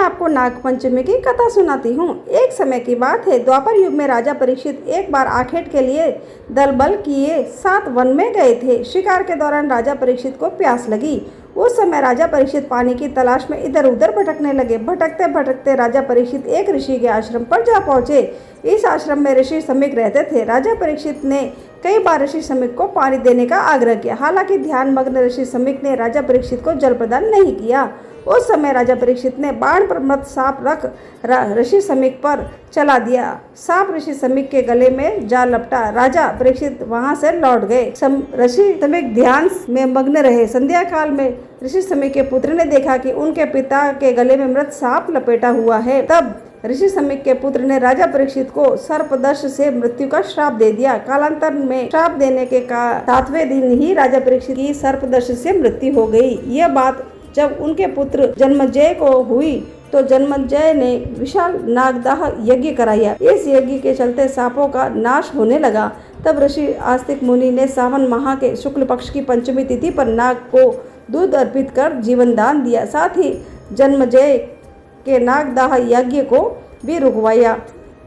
आपको नागपंचमी की कथा सुनाती हूँ। एक समय की बात है, द्वापर युग में राजा परीक्षित एक बार आखेट के लिए दल बल किए साथ वन में गए थे। शिकार के दौरान राजा परीक्षित को प्यास लगी। उस समय राजा परीक्षित पानी की तलाश में इधर उधर भटकने लगे। भटकते भटकते राजा परीक्षित एक ऋषि के आश्रम पर जा पहुंचे। इस आश्रम में ऋषि समीक रहते थे। राजा परीक्षित ने कई बार ऋषि समीक को पानी देने का आग्रह किया। हालांकि ध्यान मग्न ऋषि समीक ने राजा परीक्षित को जल प्रदान नहीं किया। उस समय राजा परीक्षित ने बाण पर मृत सांप रख ऋषि समीक पर चला दिया। सांप ऋषि समीक के गले में जा लपटा। राजा परीक्षित वहां से लौट गए। ऋषि समीक ध्यान में मग्न रहे। संध्या काल में ऋषि समीक के पुत्र ने देखा कि उनके पिता के गले में मृत सांप लपेटा हुआ है। तब ऋषि समीक के पुत्र ने राजा परीक्षित को सर्पदंश से मृत्यु का श्राप दे दिया। कालांतर में श्राप देने के 7वें दिन ही राजा परीक्षित की सर्पदंश से मृत्यु हो गई। यह बात जब उनके पुत्र जन्मजय को हुई तो जन्मजय ने विशाल नागदाह यज्ञ कराया। इस यज्ञ के चलते सांपों का नाश होने लगा। तब ऋषि आस्तिक मुनि ने सावन माह के शुक्ल पक्ष की पंचमी तिथि पर नाग को दूध अर्पित कर जीवन दान दिया। साथ ही जन्मजय के नागदाह यज्ञ को भी रुकवाया।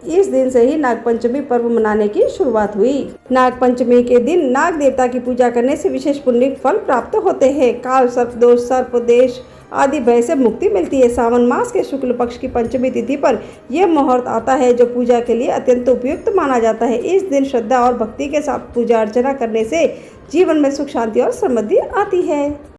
इस दिन से ही नागपंचमी पर्व मनाने की शुरुआत हुई। नागपंचमी के दिन नाग देवता की पूजा करने से विशेष पुण्य फल प्राप्त होते हैं। काल सर्पदोष, सर्पदेश आदि भय से मुक्ति मिलती है। सावन मास के शुक्ल पक्ष की पंचमी तिथि पर यह मुहूर्त आता है जो पूजा के लिए अत्यंत उपयुक्त माना जाता है। इस दिन श्रद्धा और भक्ति के साथ पूजा अर्चना करने से जीवन में सुख, शांति और समृद्धि आती है।